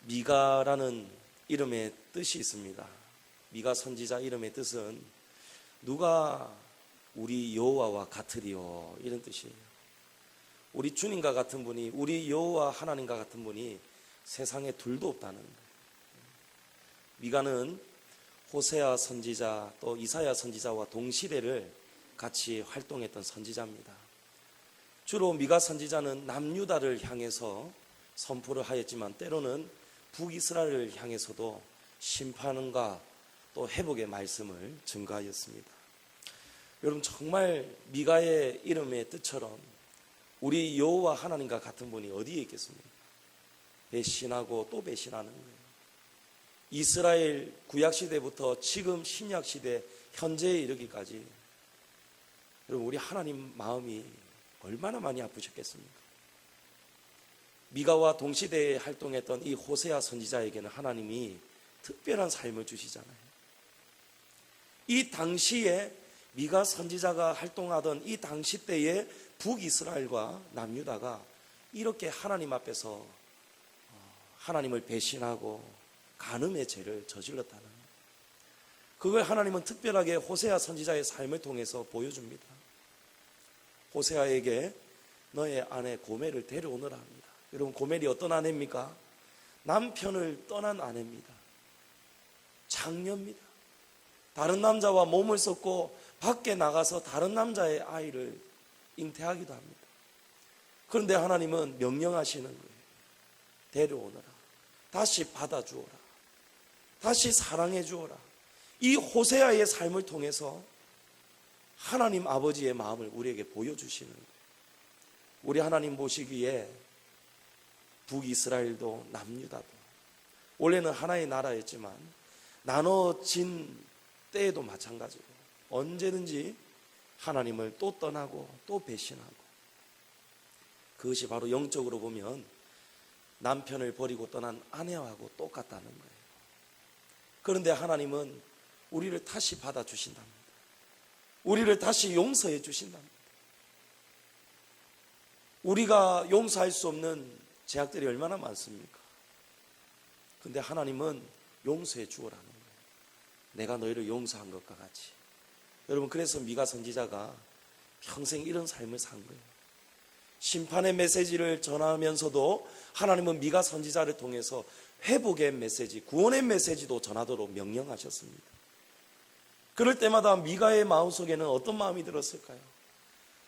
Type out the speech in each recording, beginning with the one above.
미가라는 이름의 뜻이 있습니다. 미가 선지자 이름의 뜻은 누가 우리 여호와와 같으리요, 이런 뜻이에요. 우리 주님과 같은 분이, 우리 여호와 하나님과 같은 분이 세상에 둘도 없다는 거예요. 미가는 호세아 선지자 또 이사야 선지자와 동시대를 같이 활동했던 선지자입니다. 주로 미가 선지자는 남유다를 향해서 선포를 하였지만 때로는 북이스라엘을 향해서도 심판과 또 회복의 말씀을 증거하였습니다. 여러분, 정말 미가의 이름의 뜻처럼 우리 여호와 하나님과 같은 분이 어디에 있겠습니까? 배신하고 또 배신하는 거예요. 이스라엘 구약시대부터 지금 신약시대 현재에 이르기까지 여러분, 우리 하나님 마음이 얼마나 많이 아프셨겠습니까? 미가와 동시대에 활동했던 이 호세아 선지자에게는 하나님이 특별한 삶을 주시잖아요. 이 당시에 미가 선지자가 활동하던 이 당시 때에 북이스라엘과 남유다가 이렇게 하나님 앞에서 하나님을 배신하고 간음의 죄를 저질렀다는 거예요. 그걸 하나님은 특별하게 호세아 선지자의 삶을 통해서 보여줍니다. 호세아에게 너의 아내 고멜을 데려오너라 합니다. 여러분, 고멜이 어떤 아내입니까? 남편을 떠난 아내입니다. 장녀입니다. 다른 남자와 몸을 섞고 밖에 나가서 다른 남자의 아이를 잉태하기도 합니다. 그런데 하나님은 명령하시는 거예요. 데려오너라. 다시 받아주어라. 다시 사랑해 주어라. 이 호세아의 삶을 통해서 하나님 아버지의 마음을 우리에게 보여주시는 거예요. 우리 하나님 보시기에 북이스라엘도 남유다도 원래는 하나의 나라였지만 나눠진 때에도 마찬가지고 언제든지 하나님을 또 떠나고 또 배신하고, 그것이 바로 영적으로 보면 남편을 버리고 떠난 아내하고 똑같다는 거예요. 그런데 하나님은 우리를 다시 받아주신답니다. 우리를 다시 용서해 주신답니다. 우리가 용서할 수 없는 죄악들이 얼마나 많습니까? 그런데 하나님은 용서해 주어라는 거예요. 내가 너희를 용서한 것과 같이. 여러분, 그래서 미가 선지자가 평생 이런 삶을 산 거예요. 심판의 메시지를 전하면서도 하나님은 미가 선지자를 통해서 회복의 메시지, 구원의 메시지도 전하도록 명령하셨습니다. 그럴 때마다 미가의 마음속에는 어떤 마음이 들었을까요?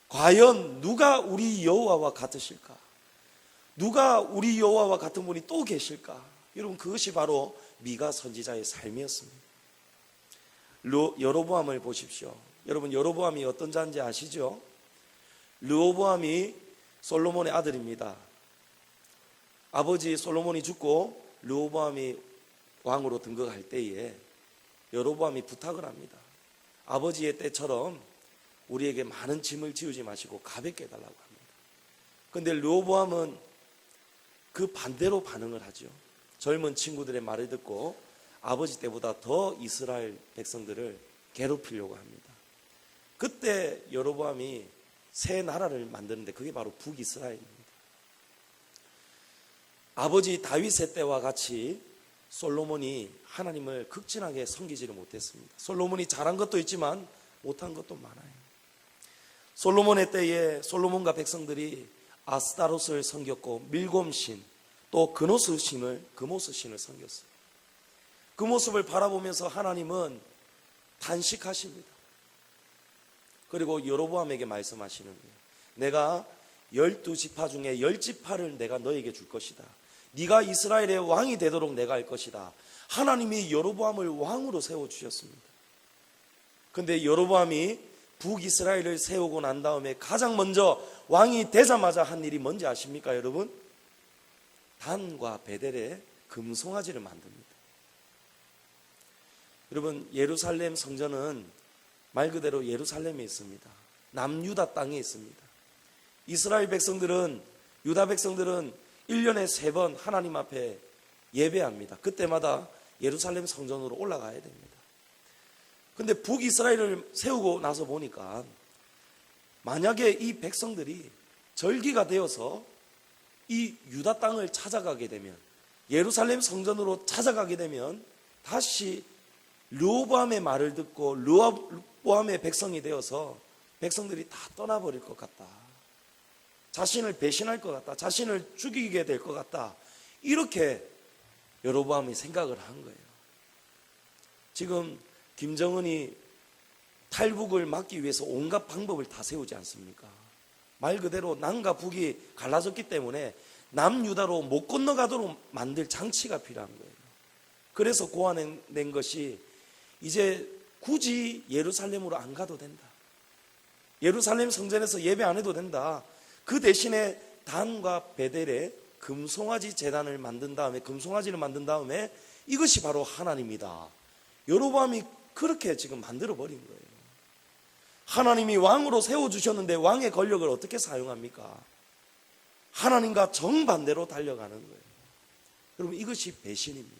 과연 누가 우리 여호와와 같으실까? 누가 우리 여호와와 같은 분이 또 계실까? 여러분, 그것이 바로 미가 선지자의 삶이었습니다. 여로보암을 보십시오. 여러분, 여로보암이 어떤 자인지 아시죠? 르호보암이 솔로몬의 아들입니다. 아버지 솔로몬이 죽고 르호보암이 왕으로 등극할 때에 여로보암이 부탁을 합니다. 아버지의 때처럼 우리에게 많은 짐을 지우지 마시고 가볍게 해달라고 합니다. 그런데 르호보암은 그 반대로 반응을 하죠. 젊은 친구들의 말을 듣고 아버지 때보다 더 이스라엘 백성들을 괴롭히려고 합니다. 그때 여로보암이 새 나라를 만드는데 그게 바로 북이스라엘입니다. 아버지 다윗의 때와 같이 솔로몬이 하나님을 극진하게 섬기지를 못했습니다. 솔로몬이 잘한 것도 있지만 못한 것도 많아요. 솔로몬의 때에 솔로몬과 백성들이 아스타롯을 섬겼고 밀곰신 또 그노스 신을 섬겼어요. 그 모습을 바라보면서 하나님은 탄식하십니다. 그리고 여로보암에게 말씀하시는 거예요. 내가 12지파 중에 10지파를 내가 너에게 줄 것이다. 네가 이스라엘의 왕이 되도록 내가 할 것이다. 하나님이 여로보암을 왕으로 세워주셨습니다. 그런데 여로보암이 북이스라엘을 세우고 난 다음에 가장 먼저 왕이 되자마자 한 일이 뭔지 아십니까, 여러분? 단과 베델에 금송아지를 만듭니다. 여러분, 예루살렘 성전은 말 그대로 예루살렘에 있습니다. 남유다 땅에 있습니다. 이스라엘 백성들은, 유다 백성들은 1년에 3번 하나님 앞에 예배합니다. 그때마다 예루살렘 성전으로 올라가야 됩니다. 그런데 북이스라엘을 세우고 나서 보니까 만약에 이 백성들이 절기가 되어서 이 유다 땅을 찾아가게 되면, 예루살렘 성전으로 찾아가게 되면 다시 르호보암의 말을 듣고 르호보암의 백성이 되어서 백성들이 다 떠나버릴 것 같다, 자신을 배신할 것 같다, 자신을 죽이게 될 것 같다, 이렇게 여로보암이 생각을 한 거예요. 지금 김정은이 탈북을 막기 위해서 온갖 방법을 다 세우지 않습니까? 말 그대로 남과 북이 갈라졌기 때문에 남유다로 못 건너가도록 만들 장치가 필요한 거예요. 그래서 고안낸 것이 이제 굳이 예루살렘으로 안 가도 된다, 예루살렘 성전에서 예배 안 해도 된다, 그 대신에 단과 베델에 금송아지 제단을 만든 다음에, 금송아지를 만든 다음에 이것이 바로 하나님이다. 여로보암이 그렇게 지금 만들어 버린 거예요. 하나님이 왕으로 세워주셨는데 왕의 권력을 어떻게 사용합니까? 하나님과 정반대로 달려가는 거예요. 여러분, 이것이 배신입니다.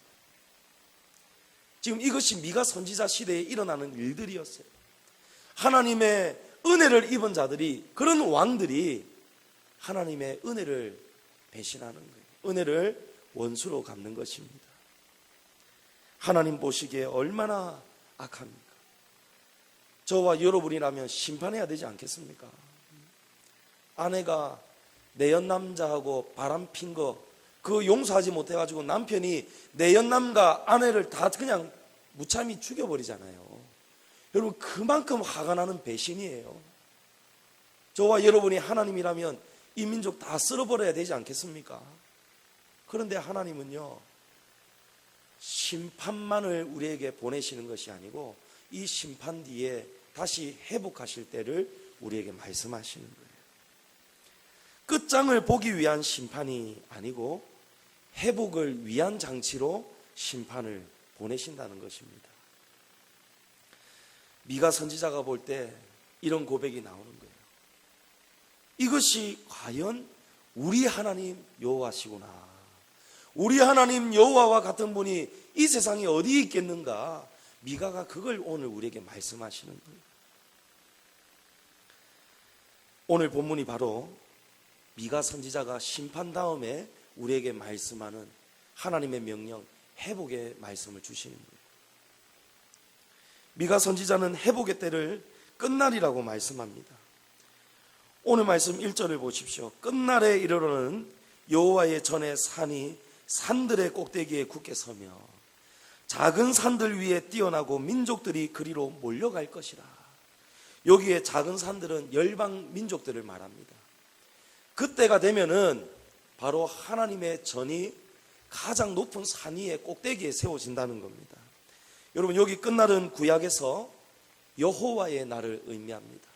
지금 이것이 미가 선지자 시대에 일어나는 일들이었어요. 하나님의 은혜를 입은 자들이, 그런 왕들이 하나님의 은혜를 배신하는 거예요. 은혜를 원수로 갚는 것입니다. 하나님 보시기에 얼마나 악합니까? 저와 여러분이라면 심판해야 되지 않겠습니까? 아내가 내연 남자하고 바람 핀 거 그거 용서하지 못해가지고 남편이 내연남과 아내를 다 그냥 무참히 죽여버리잖아요. 여러분, 그만큼 화가 나는 배신이에요. 저와 여러분이 하나님이라면 이 민족 다 쓸어버려야 되지 않겠습니까? 그런데 하나님은요, 심판만을 우리에게 보내시는 것이 아니고 이 심판 뒤에 다시 회복하실 때를 우리에게 말씀하시는 거예요. 끝장을 보기 위한 심판이 아니고 회복을 위한 장치로 심판을 보내신다는 것입니다. 미가 선지자가 볼 때 이런 고백이 나오는 거예요. 이것이 과연 우리 하나님 여호와시구나. 우리 하나님 여호와와 같은 분이 이 세상에 어디 있겠는가. 미가가 그걸 오늘 우리에게 말씀하시는 거예요. 오늘 본문이 바로 미가 선지자가 심판 다음에 우리에게 말씀하는 하나님의 명령, 회복의 말씀을 주시는 거예요. 미가 선지자는 회복의 때를 끝날이라고 말씀합니다. 오늘 말씀 1절을 보십시오. 끝날에 이르러는 여호와의 전에 산이 산들의 꼭대기에 굳게 서며 작은 산들 위에 뛰어나고 민족들이 그리로 몰려갈 것이라. 여기에 작은 산들은 열방 민족들을 말합니다. 그때가 되면은 바로 하나님의 전이 가장 높은 산 위에 꼭대기에 세워진다는 겁니다. 여러분, 여기 끝날은 구약에서 여호와의 날을 의미합니다.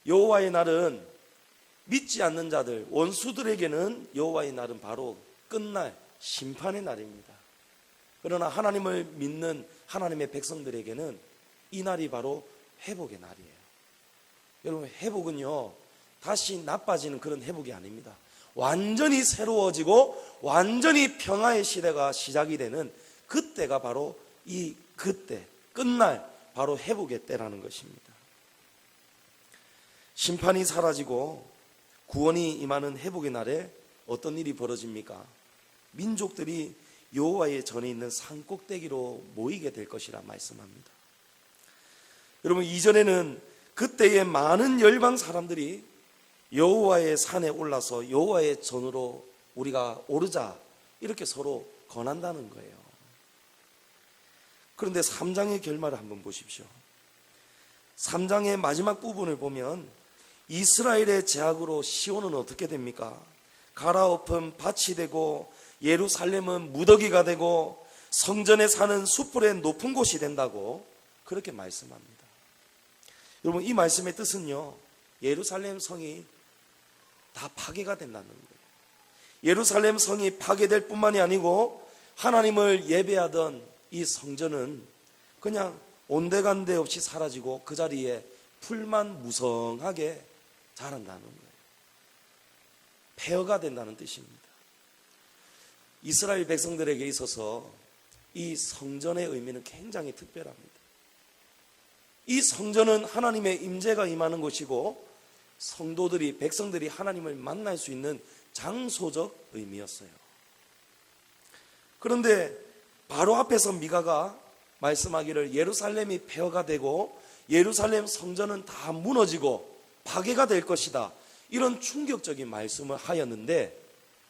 여호와의 날은 믿지 않는 자들, 원수들에게는 여호와의 날은 바로 끝날 심판의 날입니다. 그러나 하나님을 믿는 하나님의 백성들에게는 이 날이 바로 회복의 날이에요. 여러분, 회복은요, 다시 나빠지는 그런 회복이 아닙니다. 완전히 새로워지고 완전히 평화의 시대가 시작이 되는 그때가 바로 이 그때, 끝날 바로 회복의 때라는 것입니다. 심판이 사라지고 구원이 임하는 회복의 날에 어떤 일이 벌어집니까? 민족들이 여호와의 전에 있는 산 꼭대기로 모이게 될 것이라 말씀합니다. 여러분, 이전에는 그때의 많은 열방 사람들이 여호와의 산에 올라서 여호와의 전으로 우리가 오르자 이렇게 서로 권한다는 거예요. 그런데 3장의 결말을 한번 보십시오. 3장의 마지막 부분을 보면 이스라엘의 제약으로 시온은 어떻게 됩니까? 갈아엎은 밭이 되고 예루살렘은 무더기가 되고 성전에 사는 숯불의 높은 곳이 된다고 그렇게 말씀합니다. 여러분, 이 말씀의 뜻은요, 예루살렘 성이 다 파괴가 된다는 거예요. 예루살렘 성이 파괴될 뿐만이 아니고 하나님을 예배하던 이 성전은 그냥 온데간데 없이 사라지고 그 자리에 풀만 무성하게 자란다는 거예요. 폐허가 된다는 뜻입니다. 이스라엘 백성들에게 있어서 이 성전의 의미는 굉장히 특별합니다. 이 성전은 하나님의 임재가 임하는 곳이고 성도들이, 백성들이 하나님을 만날 수 있는 장소적 의미였어요. 그런데 바로 앞에서 미가가 말씀하기를 예루살렘이 폐허가 되고 예루살렘 성전은 다 무너지고 파괴가 될 것이다, 이런 충격적인 말씀을 하였는데,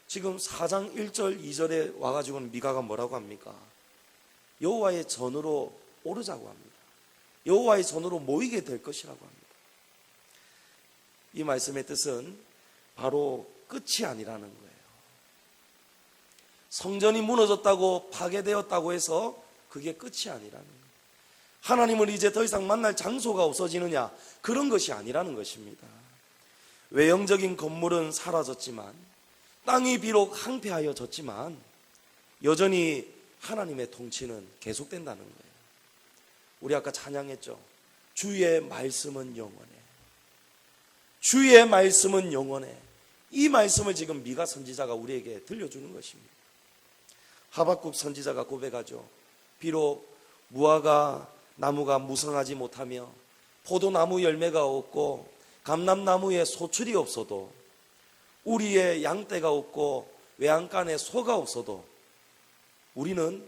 지금 4장 1절 2절에 와가지고는 미가가 뭐라고 합니까? 여호와의 전으로 오르자고 합니다. 여호와의 전으로 모이게 될 것이라고 합니다. 이 말씀의 뜻은 바로 끝이 아니라는 거예요. 성전이 무너졌다고 파괴되었다고 해서 그게 끝이 아니라는 거예요. 하나님을 이제 더 이상 만날 장소가 없어지느냐, 그런 것이 아니라는 것입니다. 외형적인 건물은 사라졌지만, 땅이 비록 항폐하여졌지만 여전히 하나님의 통치는 계속된다는 거예요. 우리 아까 찬양했죠. 주의 말씀은 영원해. 주의 말씀은 영원해. 이 말씀을 지금 미가 선지자가 우리에게 들려주는 것입니다. 하박국 선지자가 고백하죠. 비록 무화과 나무가 무성하지 못하며 포도나무 열매가 없고 감람나무에 소출이 없어도, 우리의 양떼가 없고 외양간에 소가 없어도 우리는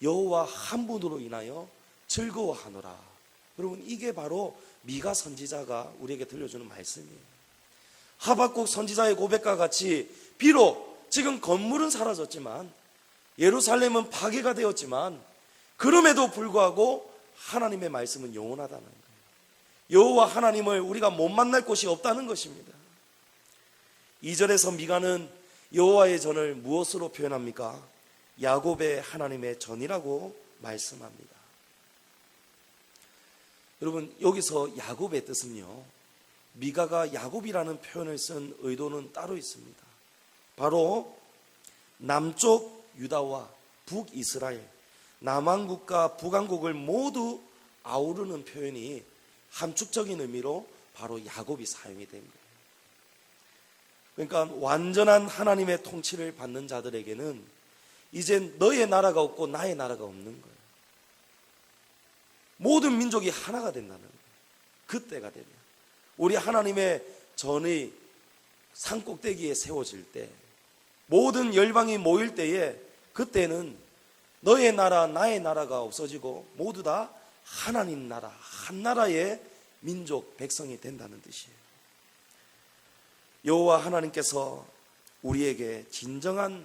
여호와 한 분으로 인하여 즐거워하노라. 여러분, 이게 바로 미가 선지자가 우리에게 들려주는 말씀이에요. 하박국 선지자의 고백과 같이 비록 지금 건물은 사라졌지만, 예루살렘은 파괴가 되었지만, 그럼에도 불구하고 하나님의 말씀은 영원하다는 거예요. 여호와 하나님을 우리가 못 만날 곳이 없다는 것입니다. 2절에서 미가는 여호와의 전을 무엇으로 표현합니까? 야곱의 하나님의 전이라고 말씀합니다. 여러분, 여기서 야곱의 뜻은요, 미가가 야곱이라는 표현을 쓴 의도는 따로 있습니다. 바로 남쪽 유다와 북이스라엘, 남왕국과 북왕국을 모두 아우르는 표현이 함축적인 의미로 바로 야곱이 사용이 된 거예요. 그러니까 완전한 하나님의 통치를 받는 자들에게는 이제 너의 나라가 없고 나의 나라가 없는 거예요. 모든 민족이 하나가 된다는 거예요. 그때가 되면 우리 하나님의 전의 산꼭대기에 세워질 때, 모든 열방이 모일 때에, 그때는 너의 나라 나의 나라가 없어지고 모두 다 하나님 나라, 한 나라의 민족, 백성이 된다는 뜻이에요. 여호와 하나님께서 우리에게 진정한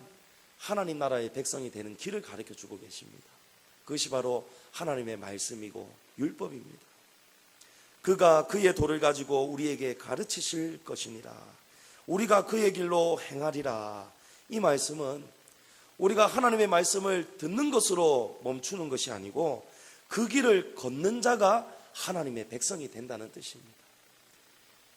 하나님 나라의 백성이 되는 길을 가르쳐 주고 계십니다. 그것이 바로 하나님의 말씀이고 율법입니다. 그가 그의 도를 가지고 우리에게 가르치실 것이니라. 우리가 그의 길로 행하리라. 이 말씀은 우리가 하나님의 말씀을 듣는 것으로 멈추는 것이 아니고 그 길을 걷는 자가 하나님의 백성이 된다는 뜻입니다.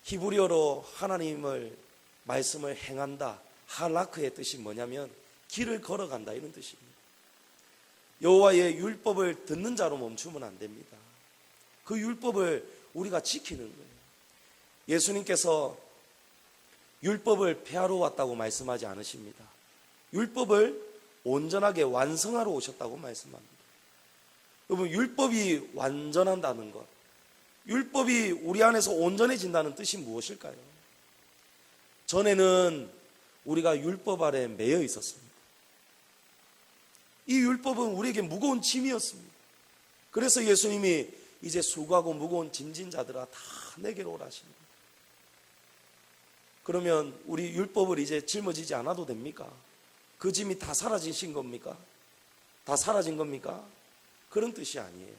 히브리어로 하나님을 말씀을 행한다, 할라크의 뜻이 뭐냐면 길을 걸어간다, 이런 뜻입니다. 여호와의 율법을 듣는 자로 멈추면 안 됩니다. 그 율법을 우리가 지키는 거예요. 예수님께서 율법을 폐하러 왔다고 말씀하지 않으십니다. 율법을 온전하게 완성하러 오셨다고 말씀합니다. 여러분, 율법이 완전한다는 것, 율법이 우리 안에서 온전해진다는 뜻이 무엇일까요? 전에는 우리가 율법 아래 매여 있었습니다. 이 율법은 우리에게 무거운 짐이었습니다. 그래서 예수님이 이제 수고하고 무거운 짐진 자들아 다 내게로 오라 하십니다. 그러면 우리 율법을 이제 짊어지지 않아도 됩니까? 그 짐이 다 사라지신 겁니까? 다 사라진 겁니까? 그런 뜻이 아니에요.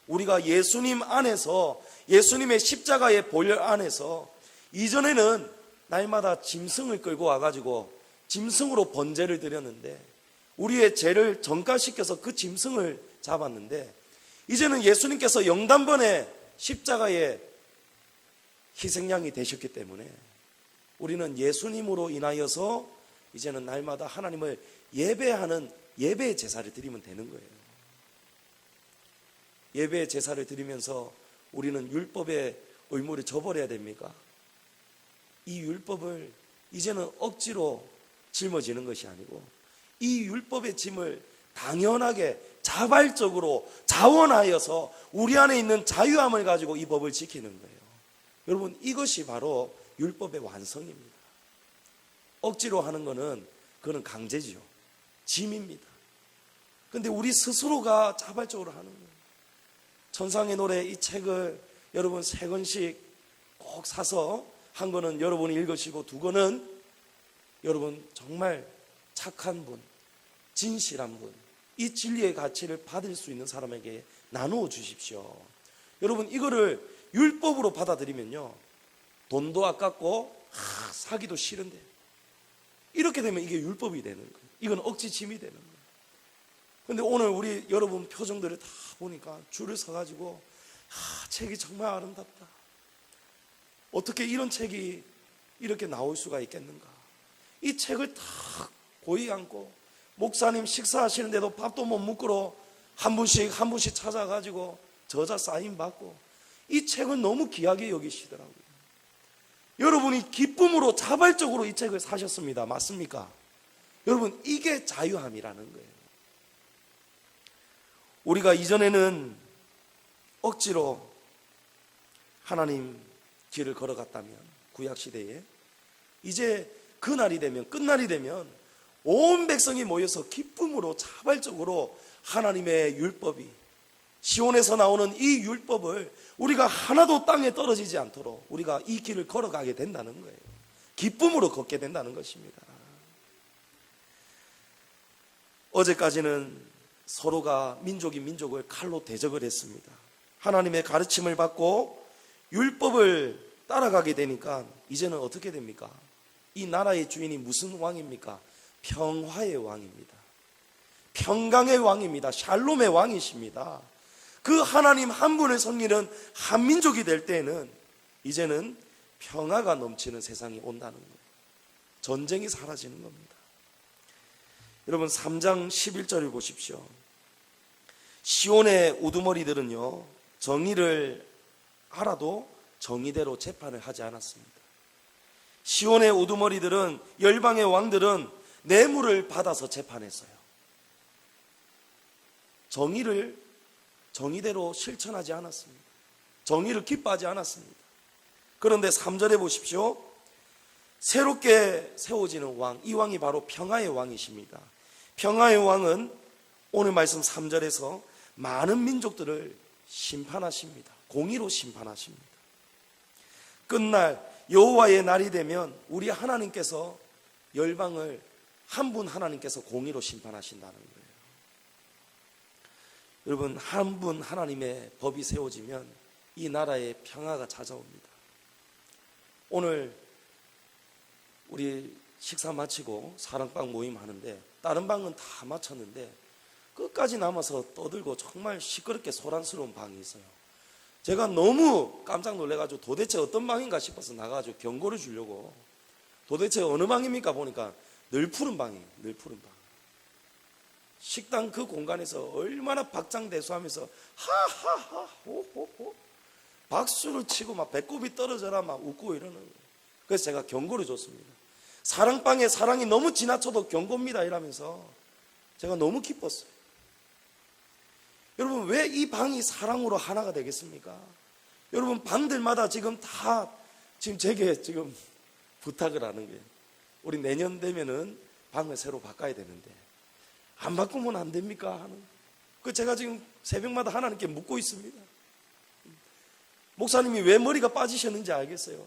우리가 예수님 안에서, 예수님의 십자가의 보혈 안에서, 이전에는 날마다 짐승을 끌고 와가지고 짐승으로 번제를 드렸는데, 우리의 죄를 전가시켜서 그 짐승을 잡았는데, 이제는 예수님께서 영단번에 십자가의 희생양이 되셨기 때문에 우리는 예수님으로 인하여서 이제는 날마다 하나님을 예배하는 예배의 제사를 드리면 되는 거예요. 예배의 제사를 드리면서 우리는 율법의 의무를 저버려야 됩니까? 이 율법을 이제는 억지로 짊어지는 것이 아니고 이 율법의 짐을 당연하게 자발적으로 자원하여서 우리 안에 있는 자유함을 가지고 이 법을 지키는 거예요. 여러분, 이것이 바로 율법의 완성입니다. 억지로 하는 거는 그거는 강제지요. 짐입니다. 그런데 우리 스스로가 자발적으로 하는 거예요. 천상의 노래 이 책을 여러분 3권씩 꼭 사서 한 권은 여러분이 읽으시고, 2권은 여러분 정말 착한 분, 진실한 분, 이 진리의 가치를 받을 수 있는 사람에게 나누어 주십시오. 여러분, 이거를 율법으로 받아들이면요, 돈도 아깝고 사기도 싫은데, 이렇게 되면 이게 율법이 되는 거예요. 이건 억지짐이 되는 거예요. 근데 오늘 우리 여러분 표정들을 다 보니까 줄을 서가지고 책이 정말 아름답다, 어떻게 이런 책이 이렇게 나올 수가 있겠는가. 이 책을 다 고이 안고 목사님 식사하시는데도 밥도 못 먹고 한 분씩 찾아가지고 저자 사인 받고 이 책을 너무 귀하게 여기시더라고요. 여러분이 기쁨으로 자발적으로 이 책을 사셨습니다. 맞습니까? 여러분, 이게 자유함이라는 거예요. 우리가 이전에는 억지로 하나님 길을 걸어갔다면, 구약시대에, 이제 그날이 되면, 끝날이 되면 온 백성이 모여서 기쁨으로 자발적으로 하나님의 율법이, 시온에서 나오는 이 율법을 우리가 하나도 땅에 떨어지지 않도록 우리가 이 길을 걸어가게 된다는 거예요. 기쁨으로 걷게 된다는 것입니다. 어제까지는 서로가 민족이 민족을 칼로 대적을 했습니다. 하나님의 가르침을 받고 율법을 따라가게 되니까 이제는 어떻게 됩니까? 이 나라의 주인이 무슨 왕입니까? 평화의 왕입니다. 평강의 왕입니다. 샬롬의 왕이십니다. 그 하나님 한 분을 섬기는 한민족이 될 때에는 이제는 평화가 넘치는 세상이 온다는 거예요. 전쟁이 사라지는 겁니다. 여러분, 3장 11절을 보십시오. 시온의 우두머리들은요, 정의를 알아도 정의대로 재판을 하지 않았습니다. 시온의 우두머리들은, 열방의 왕들은 뇌물을 받아서 재판했어요. 정의를 정의대로 실천하지 않았습니다. 정의를 기뻐하지 않았습니다. 그런데 3절에 보십시오. 새롭게 세워지는 왕, 이 왕이 바로 평화의 왕이십니다. 평화의 왕은 오늘 말씀 3절에서 많은 민족들을 심판하십니다. 공의로 심판하십니다. 끝날 여호와의 날이 되면 우리 하나님께서 열방을 한 분 하나님께서 공의로 심판하신다는 거예요. 여러분, 한 분 하나님의 법이 세워지면 이 나라에 평화가 찾아옵니다. 오늘 우리 식사 마치고 사랑방 모임 하는데 다른 방은 다 마쳤는데 끝까지 남아서 떠들고 정말 시끄럽게 소란스러운 방이 있어요. 제가 너무 깜짝 놀래가지고 도대체 어떤 방인가 싶어서 나가가지고 경고를 주려고, 도대체 어느 방입니까 보니까 늘 푸른 방이에요. 늘 푸른 방. 식당 그 공간에서 얼마나 박장대소하면서 하하하 호호호 박수를 치고 막 배꼽이 떨어져라 막 웃고 이러는 거예요. 그래서 제가 경고를 줬습니다. 사랑방에 사랑이 너무 지나쳐도 경고입니다 이러면서 제가 너무 기뻤어요. 여러분, 왜 이 방이 사랑으로 하나가 되겠습니까? 여러분, 방들마다 지금 다 지금 제게 지금 부탁을 하는 게, 우리 내년 되면은 방을 새로 바꿔야 되는데 안 바꾸면 안 됩니까 하는, 그 제가 지금 새벽마다 하나님께 묻고 있습니다. 목사님이 왜 머리가 빠지셨는지 알겠어요.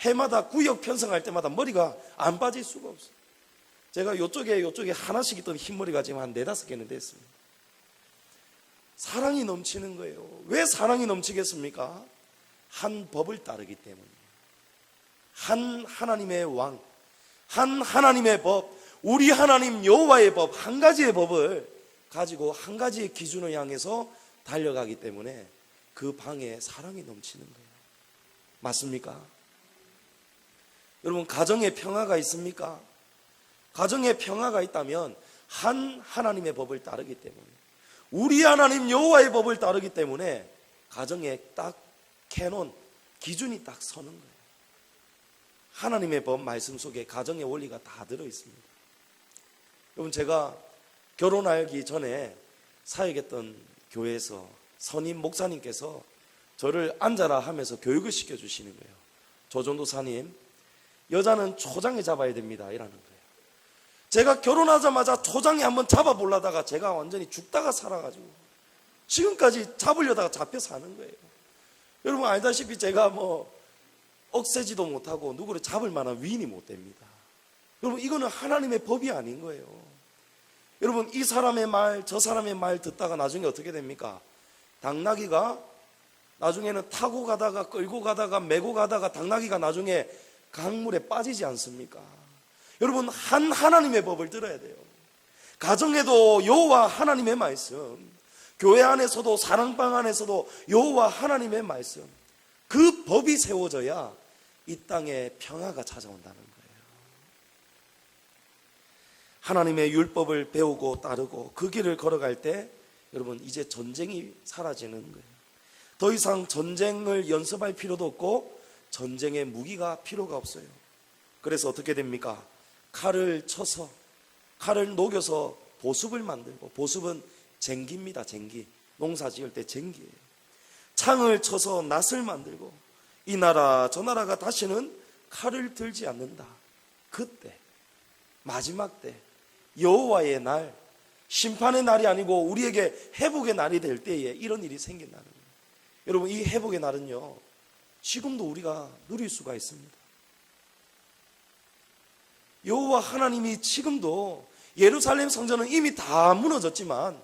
해마다 구역 편성할 때마다 머리가 안 빠질 수가 없어요. 제가 이쪽에 하나씩 있던 흰머리가 지금 한 4-5개는 됐습니다. 사랑이 넘치는 거예요. 왜 사랑이 넘치겠습니까? 한 법을 따르기 때문에. 한 하나님의 왕, 한 하나님의 법, 우리 하나님 여호와의 법, 한 가지의 법을 가지고 한 가지의 기준을 향해서 달려가기 때문에 그 방에 사랑이 넘치는 거예요. 맞습니까? 여러분, 가정에 평화가 있습니까? 가정에 평화가 있다면 한 하나님의 법을 따르기 때문에, 우리 하나님 여호와의 법을 따르기 때문에 가정에 딱 캐논, 기준이 딱 서는 거예요. 하나님의 법 말씀 속에 가정의 원리가 다 들어있습니다. 여러분, 제가 결혼하기 전에 사역했던 교회에서 선임 목사님께서 저를 앉아라 하면서 교육을 시켜주시는 거예요. 조전도사님, 여자는 초장에 잡아야 됩니다 이라는 거예요. 제가 결혼하자마자 초장에 한번 잡아보려다가 제가 완전히 죽다가 살아가지고 지금까지 잡으려다가 잡혀 사는 거예요. 여러분 알다시피 제가 억세지도 못하고 누구를 잡을 만한 위인이 못 됩니다. 여러분 이거는 하나님의 법이 아닌 거예요. 여러분 이 사람의 말 저 사람의 말 듣다가 나중에 어떻게 됩니까? 당나귀가 나중에는 타고 가다가 끌고 가다가 메고 가다가 당나귀가 나중에 강물에 빠지지 않습니까? 여러분 하나님의 법을 들어야 돼요. 가정에도 여호와 하나님의 말씀, 교회 안에서도 사랑방 안에서도 여호와 하나님의 말씀, 그 법이 세워져야 이 땅에 평화가 찾아온다는 거예요. 하나님의 율법을 배우고 따르고 그 길을 걸어갈 때 여러분 이제 전쟁이 사라지는 거예요. 더 이상 전쟁을 연습할 필요도 없고 전쟁의 무기가 필요가 없어요. 그래서 어떻게 됩니까? 칼을 쳐서 칼을 녹여서 보습을 만들고, 보습은 쟁기입니다. 쟁기, 농사 지을 때 쟁기예요. 창을 쳐서 낫을 만들고 이 나라 저 나라가 다시는 칼을 들지 않는다. 그때 마지막 때 여호와의 날, 심판의 날이 아니고 우리에게 회복의 날이 될 때에 이런 일이 생긴다는 거예요. 여러분 이 회복의 날은요 지금도 우리가 누릴 수가 있습니다. 여호와 하나님이 지금도, 예루살렘 성전은 이미 다 무너졌지만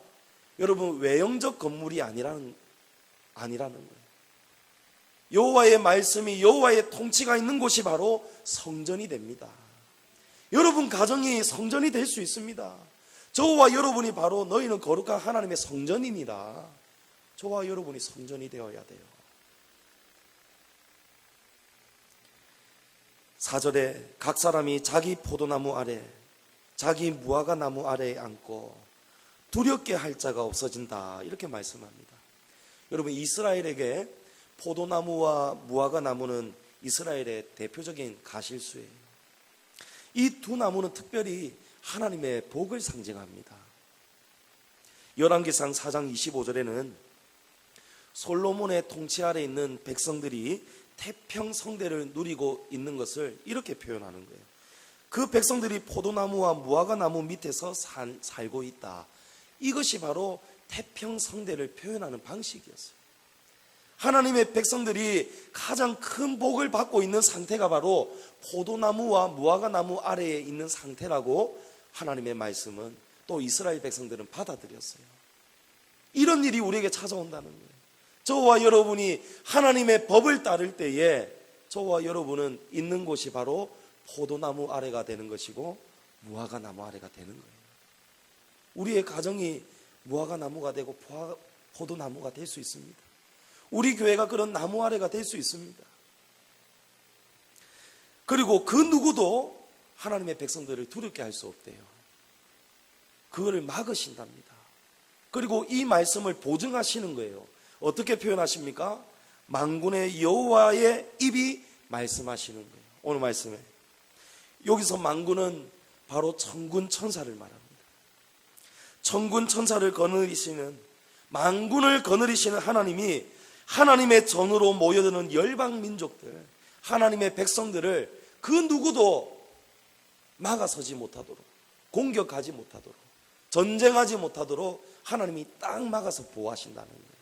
여러분 외형적 건물이 아니라는 거예요. 여호와의 말씀이, 여호와의 통치가 있는 곳이 바로 성전이 됩니다. 여러분 가정이 성전이 될 수 있습니다. 저와 여러분이 바로 너희는 거룩한 하나님의 성전입니다. 저와 여러분이 성전이 되어야 돼요. 4절에 각 사람이 자기 포도나무 아래, 자기 무화과 나무 아래에 앉고 두렵게 할 자가 없어진다, 이렇게 말씀합니다. 여러분 이스라엘에게 포도나무와 무화과 나무는 이스라엘의 대표적인 가실수예요. 이 두 나무는 특별히 하나님의 복을 상징합니다. 열왕기상 4장 25절에는 솔로몬의 통치 아래 있는 백성들이 태평성대를 누리고 있는 것을 이렇게 표현하는 거예요. 그 백성들이 포도나무와 무화과 나무 밑에서 살고 있다. 이것이 바로 태평성대를 표현하는 방식이었어요. 하나님의 백성들이 가장 큰 복을 받고 있는 상태가 바로 포도나무와 무화과 나무 아래에 있는 상태라고 하나님의 말씀은, 또 이스라엘 백성들은 받아들였어요. 이런 일이 우리에게 찾아온다는 거예요. 저와 여러분이 하나님의 법을 따를 때에 저와 여러분은 있는 곳이 바로 포도나무 아래가 되는 것이고 무화과 나무 아래가 되는 거예요. 우리의 가정이 무화과 나무가 되고 포도나무가 될 수 있습니다. 우리 교회가 그런 나무 아래가 될 수 있습니다. 그리고 그 누구도 하나님의 백성들을 두렵게 할 수 없대요. 그거를 막으신답니다. 그리고 이 말씀을 보증하시는 거예요. 어떻게 표현하십니까? 만군의 여호와의 입이 말씀하시는 거예요. 오늘 말씀에 여기서 만군은 바로 천군 천사를 말합니다. 천군 천사를 거느리시는, 만군을 거느리시는 하나님이 하나님의 전으로 모여드는 열방 민족들, 하나님의 백성들을 그 누구도 막아서지 못하도록, 공격하지 못하도록, 전쟁하지 못하도록 하나님이 딱 막아서 보호하신다는 거예요.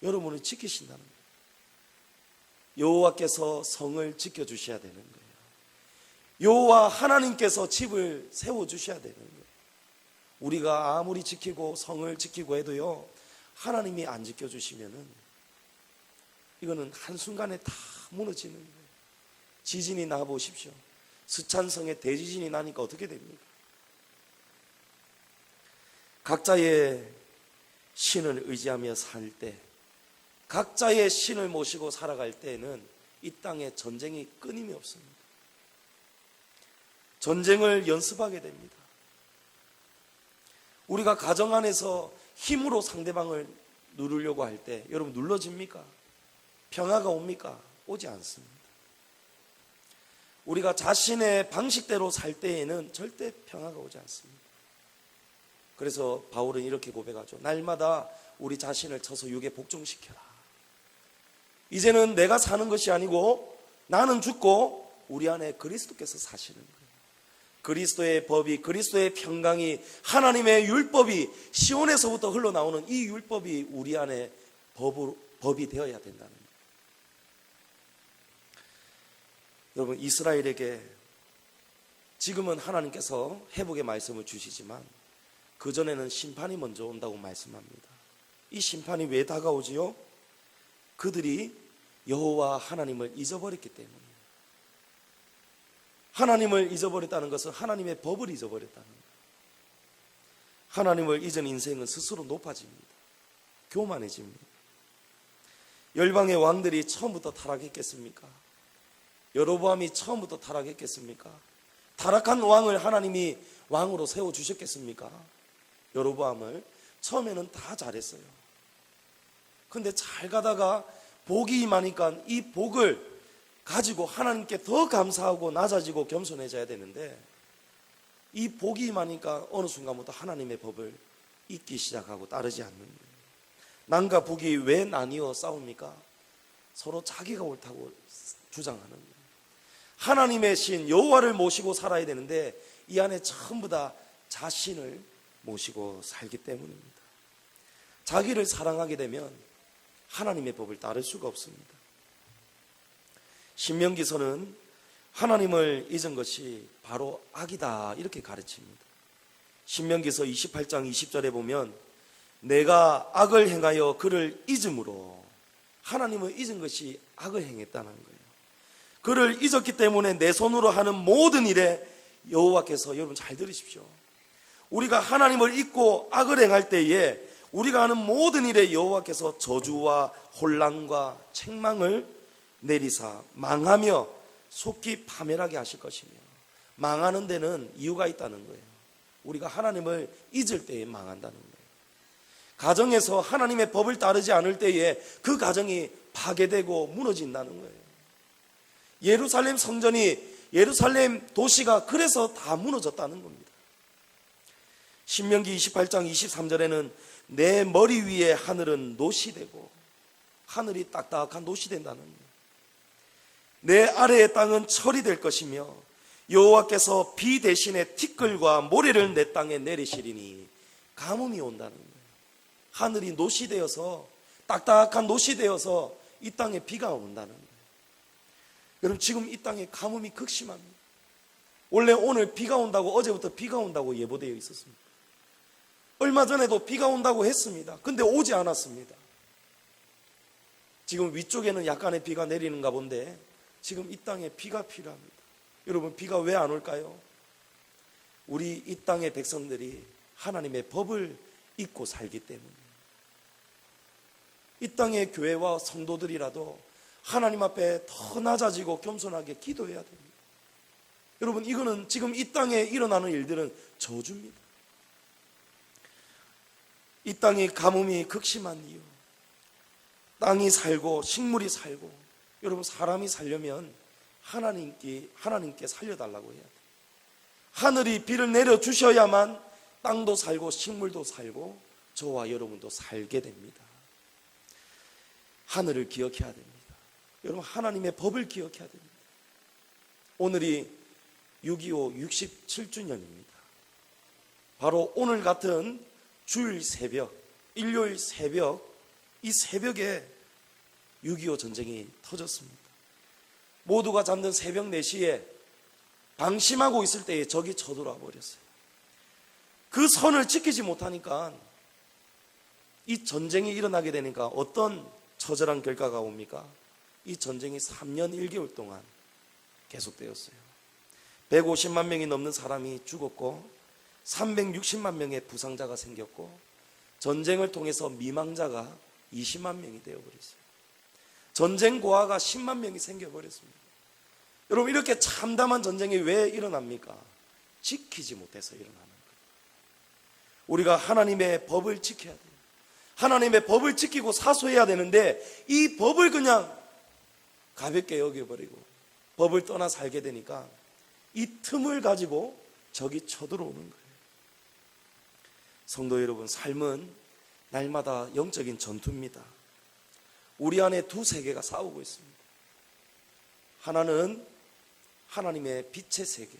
여러분을 지키신다는 거예요. 여호와께서 성을 지켜주셔야 되는 거예요. 여호와 하나님께서 집을 세워주셔야 되는 거예요. 우리가 아무리 지키고 성을 지키고 해도요, 하나님이 안 지켜주시면은 이거는 한순간에 다 무너지는 거예요. 지진이 나 보십시오. 스촨성에 대지진이 나니까 어떻게 됩니까? 각자의 신을 의지하며 살 때, 각자의 신을 모시고 살아갈 때에는 이 땅에 전쟁이 끊임이 없습니다. 전쟁을 연습하게 됩니다. 우리가 가정 안에서 힘으로 상대방을 누르려고 할 때 여러분 눌러집니까? 평화가 옵니까? 오지 않습니다. 우리가 자신의 방식대로 살 때에는 절대 평화가 오지 않습니다. 그래서 바울은 이렇게 고백하죠. 날마다 우리 자신을 쳐서 육에 복종시켜라. 이제는 내가 사는 것이 아니고 나는 죽고 우리 안에 그리스도께서 사시는 거예요. 그리스도의 법이, 그리스도의 평강이, 하나님의 율법이 시온에서부터 흘러나오는 이 율법이 우리 안에 법이 되어야 된다는 거예요. 여러분, 이스라엘에게 지금은 하나님께서 회복의 말씀을 주시지만 그전에는 심판이 먼저 온다고 말씀합니다. 이 심판이 왜 다가오지요? 그들이 여호와 하나님을 잊어버렸기 때문이에요. 하나님을 잊어버렸다는 것은 하나님의 법을 잊어버렸다는 거예요. 하나님을 잊은 인생은 스스로 높아집니다. 교만해집니다. 열방의 왕들이 처음부터 타락했겠습니까? 여로보암이 처음부터 타락했겠습니까? 타락한 왕을 하나님이 왕으로 세워주셨겠습니까? 여로보암을 처음에는 다 잘했어요. 근데 잘 가다가 복이 임하니까 이 복을 가지고 하나님께 더 감사하고 낮아지고 겸손해져야 되는데 이 복이 임하니까 어느 순간부터 하나님의 법을 잊기 시작하고 따르지 않는 거예요. 남과 북이 왜 나뉘어 싸웁니까? 서로 자기가 옳다고 주장하는 거예요. 하나님의 신 여호와를 모시고 살아야 되는데 이 안에 전부 다 자신을 모시고 살기 때문입니다. 자기를 사랑하게 되면 하나님의 법을 따를 수가 없습니다. 신명기서는 하나님을 잊은 것이 바로 악이다 이렇게 가르칩니다. 신명기서 28장 20절에 보면 내가 악을 행하여 그를 잊음으로, 하나님을 잊은 것이 악을 행했다는 거예요. 그를 잊었기 때문에 내 손으로 하는 모든 일에 여호와께서, 여러분 잘 들으십시오, 우리가 하나님을 잊고 악을 행할 때에 우리가 하는 모든 일에 여호와께서 저주와 혼란과 책망을 내리사 망하며 속히 파멸하게 하실 것이며, 망하는 데는 이유가 있다는 거예요. 우리가 하나님을 잊을 때에 망한다는 거예요. 가정에서 하나님의 법을 따르지 않을 때에 그 가정이 파괴되고 무너진다는 거예요. 예루살렘 성전이, 예루살렘 도시가 그래서 다 무너졌다는 겁니다. 신명기 28장 23절에는 내 머리 위에 하늘은 노시 되고, 하늘이 딱딱한 노시 된다는 거예요. 내 아래의 땅은 철이 될 것이며 여호와께서 비 대신에 티끌과 모래를 내 땅에 내리시리니 가뭄이 온다는 거예요. 하늘이 노시 되어서, 딱딱한 노시 되어서 이 땅에 비가 온다는 거예요. 여러분, 지금 이 땅에 가뭄이 극심합니다. 원래 오늘 비가 온다고, 어제부터 비가 온다고 예보되어 있었습니다. 얼마 전에도 비가 온다고 했습니다. 근데 오지 않았습니다. 지금 위쪽에는 약간의 비가 내리는가 본데 지금 이 땅에 비가 필요합니다. 여러분, 비가 왜 안 올까요? 우리 이 땅의 백성들이 하나님의 법을 잊고 살기 때문이에요. 이 땅의 교회와 성도들이라도 하나님 앞에 더 낮아지고 겸손하게 기도해야 됩니다. 여러분, 이거는 지금 이 땅에 일어나는 일들은 저주입니다. 이 땅이 가뭄이 극심한 이유, 땅이 살고 식물이 살고, 여러분 사람이 살려면 하나님께 살려달라고 해야 돼요. 하늘이 비를 내려주셔야만 땅도 살고 식물도 살고 저와 여러분도 살게 됩니다. 하늘을 기억해야 됩니다. 여러분, 하나님의 법을 기억해야 됩니다. 오늘이 6.25 67주년입니다. 바로 오늘 같은 주일 새벽, 일요일 새벽, 이 새벽에 6.25 전쟁이 터졌습니다. 모두가 잠든 새벽 4시에 방심하고 있을 때에 적이 쳐들어와 버렸어요. 그 선을 지키지 못하니까 이 전쟁이 일어나게 되니까 어떤 처절한 결과가 옵니까? 이 전쟁이 3년 1개월 동안 계속되었어요. 150만 명이 넘는 사람이 죽었고 360만 명의 부상자가 생겼고 전쟁을 통해서 미망자가 20만 명이 되어버렸어요. 전쟁 고아가 10만 명이 생겨버렸습니다. 여러분, 이렇게 참담한 전쟁이 왜 일어납니까? 지키지 못해서 일어나는 거예요. 우리가 하나님의 법을 지켜야 돼요. 하나님의 법을 지키고 사수해야 되는데 이 법을 그냥 가볍게 여겨버리고 법을 떠나 살게 되니까 이 틈을 가지고 적이 쳐들어오는 거예요. 성도 여러분, 삶은 날마다 영적인 전투입니다. 우리 안에 두 세계가 싸우고 있습니다. 하나는 하나님의 빛의 세계,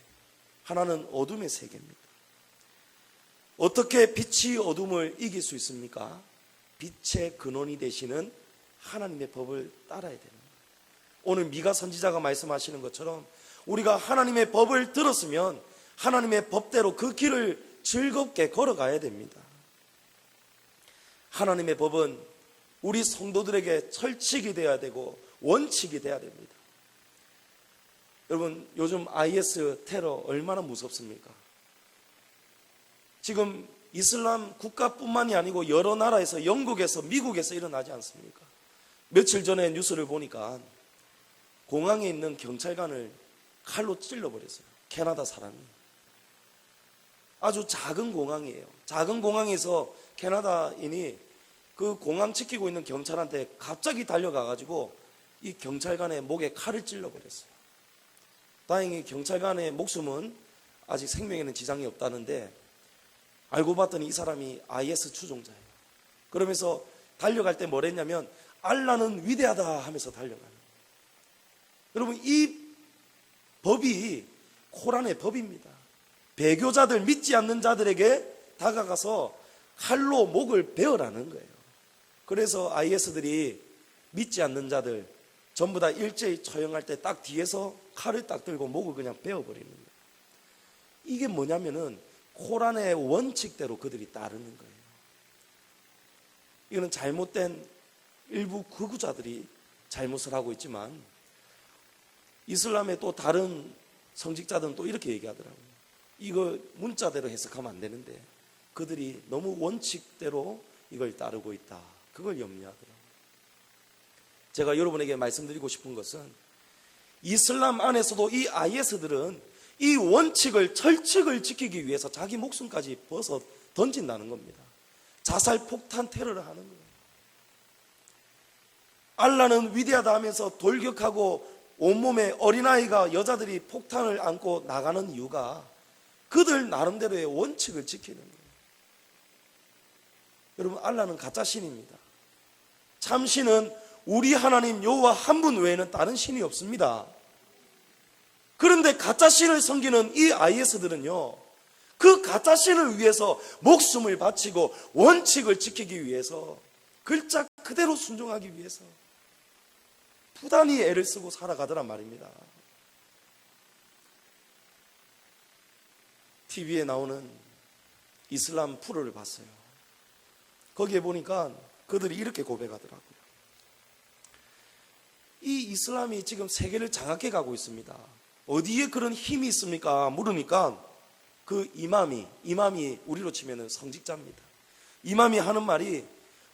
하나는 어둠의 세계입니다. 어떻게 빛이 어둠을 이길 수 있습니까? 빛의 근원이 되시는 하나님의 법을 따라야 됩니다. 오늘 미가 선지자가 말씀하시는 것처럼 우리가 하나님의 법을 들었으면 하나님의 법대로 그 길을 즐겁게 걸어가야 됩니다. 하나님의 법은 우리 성도들에게 철칙이 되어야 되고 원칙이 되어야 됩니다. 여러분, 요즘 IS 테러 얼마나 무섭습니까? 지금 이슬람 국가뿐만이 아니고 여러 나라에서, 영국에서, 미국에서 일어나지 않습니까? 며칠 전에 뉴스를 보니까 공항에 있는 경찰관을 칼로 찔러버렸어요. 캐나다 사람이. 아주 작은 공항이에요. 작은 공항에서 캐나다인이 그 공항 지키고 있는 경찰한테 갑자기 달려가가지고 이 경찰관의 목에 칼을 찔러버렸어요. 다행히 경찰관의 목숨은 아직 생명에는 지장이 없다는데, 알고 봤더니 이 사람이 IS 추종자예요. 그러면서 달려갈 때 뭘 했냐면 알라는 위대하다 하면서 달려가는 거예요. 여러분, 이 법이 코란의 법입니다. 배교자들, 믿지 않는 자들에게 다가가서 칼로 목을 베어라는 거예요. 그래서 IS들이 믿지 않는 자들 전부 다 일제히 처형할 때 딱 뒤에서 칼을 딱 들고 목을 그냥 베어버리는 거예요. 이게 뭐냐면은 코란의 원칙대로 그들이 따르는 거예요. 이거는 잘못된 일부 극우자들이 잘못을 하고 있지만, 이슬람의 또 다른 성직자들은 또 이렇게 얘기하더라고요. 이거 문자대로 해석하면 안 되는데 그들이 너무 원칙대로 이걸 따르고 있다. 그걸 염려하더라고요. 제가 여러분에게 말씀드리고 싶은 것은, 이슬람 안에서도 이 IS들은 이 원칙을, 철칙을 지키기 위해서 자기 목숨까지 벗어 던진다는 겁니다. 자살 폭탄 테러를 하는 거예요. 알라는 위대하다 하면서 돌격하고 온몸에 어린아이가, 여자들이 폭탄을 안고 나가는 이유가 그들 나름대로의 원칙을 지키는 거예요. 여러분, 알라는 가짜 신입니다. 참 신은 우리 하나님 여호와 한 분 외에는 다른 신이 없습니다. 그런데 가짜 신을 섬기는 이 IS들은요, 그 가짜 신을 위해서 목숨을 바치고 원칙을 지키기 위해서, 글자 그대로 순종하기 위해서 부단히 애를 쓰고 살아가더란 말입니다. TV에 나오는 이슬람 프로를 봤어요. 거기에 보니까 그들이 이렇게 고백하더라고요. 이 이슬람이 지금 세계를 장악해 가고 있습니다. 어디에 그런 힘이 있습니까? 물으니까 그 이맘이 우리로 치면 성직자입니다. 이맘이 하는 말이,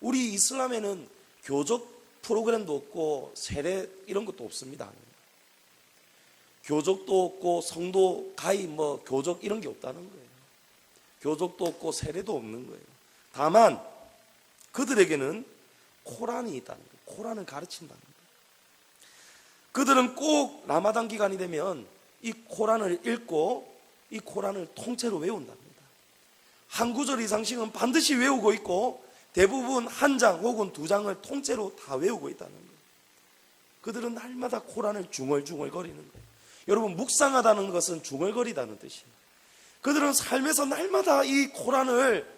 우리 이슬람에는 교적 프로그램도 없고 세례 이런 것도 없습니다. 교적도 없고 성도 가입 교적 이런 게 없다는 거예요. 교적도 없고 세례도 없는 거예요. 다만 그들에게는 코란이 있다는 거예요. 코란을 가르친다는 거예요. 그들은 꼭 라마단 기간이 되면 이 코란을 읽고 이 코란을 통째로 외운답니다. 한 구절 이상씩은 반드시 외우고 있고, 대부분 한 장 혹은 두 장을 통째로 다 외우고 있다는 거예요. 그들은 날마다 코란을 중얼중얼 거리는 거예요. 여러분, 묵상하다는 것은 중얼거리다는 뜻이에요. 그들은 삶에서 날마다 이 코란을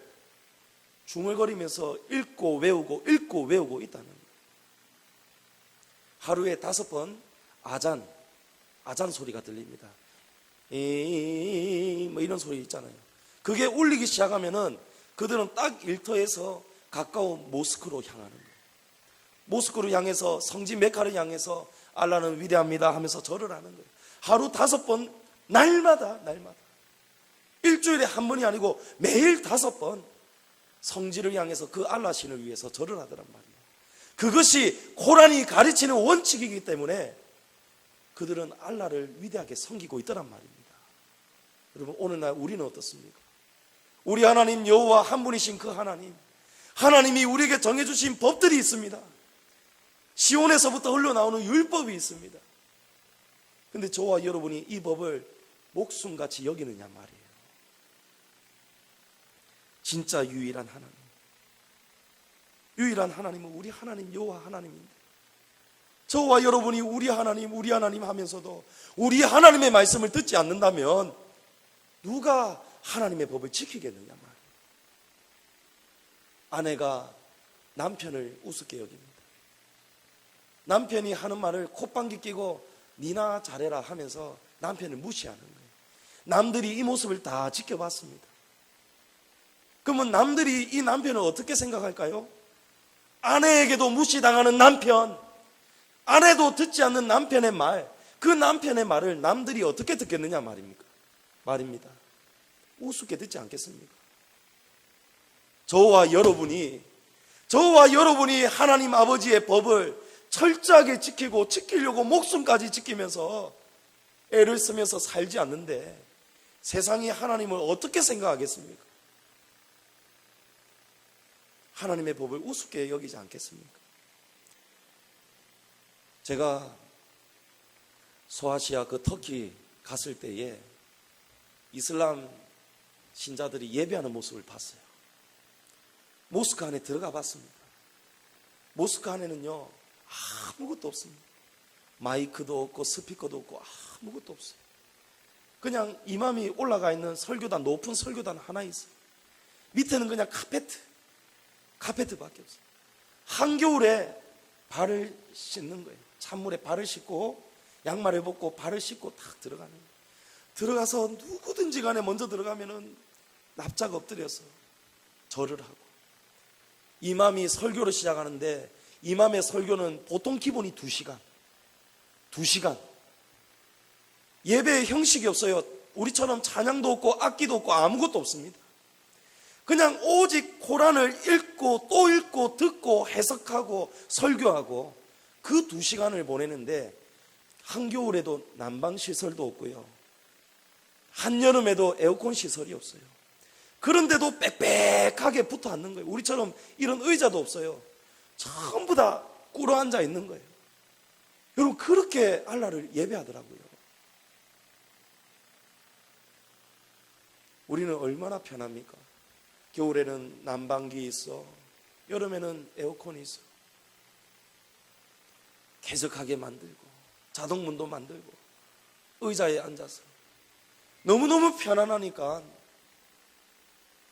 중얼거리면서 읽고 외우고 있다는 거예요. 하루에 5번 아잔 소리가 들립니다. 이런 소리 있잖아요. 그게 울리기 시작하면은 그들은 딱 일터에서 가까운 모스크로 향하는 거예요. 모스크로 향해서, 성지 메카를 향해서 알라는 위대합니다 하면서 절을 하는 거예요. 하루 5번, 날마다 일주일에 한 번이 아니고 매일 5번 성지를 향해서 그 알라 신을 위해서 절을 하더란 말이에요. 그것이 코란이 가르치는 원칙이기 때문에 그들은 알라를 위대하게 섬기고 있더란 말입니다. 여러분, 오늘날 우리는 어떻습니까? 우리 하나님 여호와 한 분이신 그 하나님이 우리에게 정해주신 법들이 있습니다. 시온에서부터 흘러나오는 율법이 있습니다. 그런데 저와 여러분이 이 법을 목숨같이 여기느냐 말이에요. 진짜 유일한 하나님은 우리 하나님 여호와 하나님인데, 저와 여러분이 우리 하나님 하면서도 우리 하나님의 말씀을 듣지 않는다면 누가 하나님의 법을 지키겠느냐 말이에요. 아내가 남편을 우습게 여깁니다. 남편이 하는 말을 콧방귀 끼고 니나 잘해라 하면서 남편을 무시하는 거예요. 남들이 이 모습을 다 지켜봤습니다. 그러면 남들이 이 남편을 어떻게 생각할까요? 아내에게도 무시당하는 남편, 아내도 듣지 않는 남편의 말, 그 남편의 말을 남들이 어떻게 듣겠느냐 말입니다. 우습게 듣지 않겠습니까? 저와 여러분이 하나님 아버지의 법을 철저하게 지키려고 목숨까지 지키면서 애를 쓰면서 살지 않는데 세상이 하나님을 어떻게 생각하겠습니까? 하나님의 법을 우습게 여기지 않겠습니까? 제가 소아시아 터키 갔을 때에 이슬람 신자들이 예배하는 모습을 봤어요. 모스크 안에 들어가 봤습니다. 모스크 안에는요 아무것도 없습니다. 마이크도 없고 스피커도 없고 아무것도 없어요. 그냥 이맘이 올라가 있는 설교단, 높은 설교단 하나 있어요. 밑에는 그냥 카페트밖에 없어요. 한겨울에 발을 씻는 거예요. 찬물에 발을 씻고 양말을 벗고 발을 씻고 딱 들어가는 거예요. 들어가서 누구든지 간에 먼저 들어가면은 납작 엎드려서 절을 하고, 이맘이 설교를 시작하는데 이맘의 설교는 보통 기본이 2시간. 예배의 형식이 없어요. 우리처럼 찬양도 없고 악기도 없고 아무것도 없습니다. 그냥 오직 코란을 읽고 또 읽고 듣고 해석하고 설교하고 그 2시간을 보내는데, 한겨울에도 난방시설도 없고요, 한여름에도 에어컨 시설이 없어요. 그런데도 빽빽하게 붙어 앉는 거예요. 우리처럼 이런 의자도 없어요. 전부 다 꿇어 앉아 있는 거예요. 여러분, 그렇게 알라를 예배하더라고요. 우리는 얼마나 편합니까? 겨울에는 난방기 있어, 여름에는 에어컨이 있어, 쾌적하게 만들고 자동문도 만들고 의자에 앉아서 너무너무 편안하니까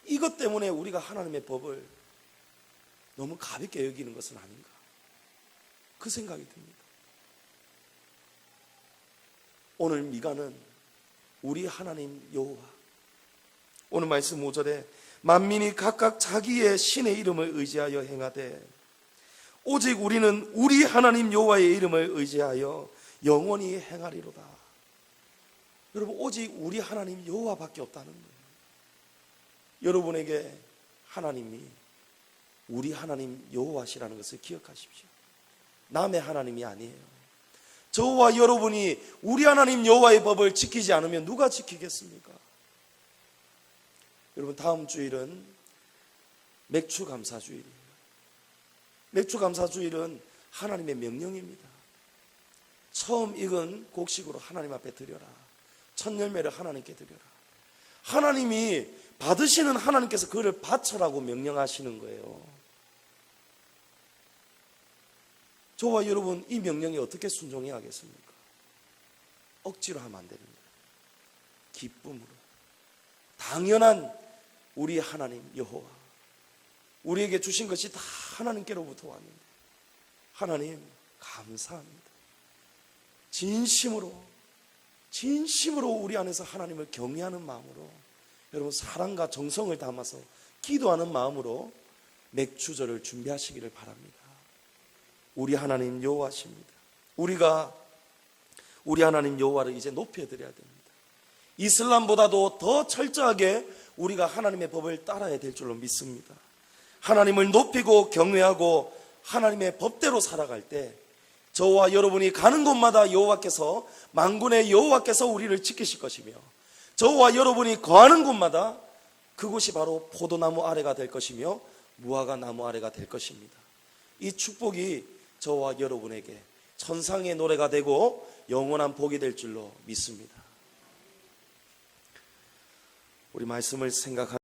이것 때문에 우리가 하나님의 법을 너무 가볍게 여기는 것은 아닌가, 그 생각이 듭니다. 오늘 미가는 우리 하나님 여호와, 오늘 말씀 5절에 만민이 각각 자기의 신의 이름을 의지하여 행하되 오직 우리는 우리 하나님 여호와의 이름을 의지하여 영원히 행하리로다. 여러분, 오직 우리 하나님 여호와밖에 없다는 거예요. 여러분에게 하나님이 우리 하나님 여호와시라는 것을 기억하십시오. 남의 하나님이 아니에요. 저와 여러분이 우리 하나님 여호와의 법을 지키지 않으면 누가 지키겠습니까? 여러분, 다음 주일은 맥추감사주일이에요. 맥추감사주일은 하나님의 명령입니다. 처음 익은 곡식으로 하나님 앞에 드려라. 첫 열매를 하나님께 드려라. 하나님이 받으시는 하나님께서 그를 바쳐라고 명령하시는 거예요. 저와 여러분, 이 명령에 어떻게 순종해야 하겠습니까? 억지로 하면 안 됩니다. 기쁨으로. 당연한 우리 하나님 여호와, 우리에게 주신 것이 다 하나님께로부터 왔는데 하나님 감사합니다. 진심으로 우리 안에서 하나님을 경외하는 마음으로, 여러분, 사랑과 정성을 담아서 기도하는 마음으로 맥주절을 준비하시기를 바랍니다. 우리 하나님 여호와십니다. 우리가 우리 하나님 여호와를 이제 높여드려야 됩니다. 이슬람보다도 더 철저하게 우리가 하나님의 법을 따라야 될 줄로 믿습니다. 하나님을 높이고 경외하고 하나님의 법대로 살아갈 때 저와 여러분이 가는 곳마다 여호와께서, 만군의 여호와께서 우리를 지키실 것이며, 저와 여러분이 거하는 곳마다 그곳이 바로 포도나무 아래가 될 것이며 무화과 나무 아래가 될 것입니다. 이 축복이 저와 여러분에게 천상의 노래가 되고 영원한 복이 될 줄로 믿습니다. 우리 말씀을 생각하는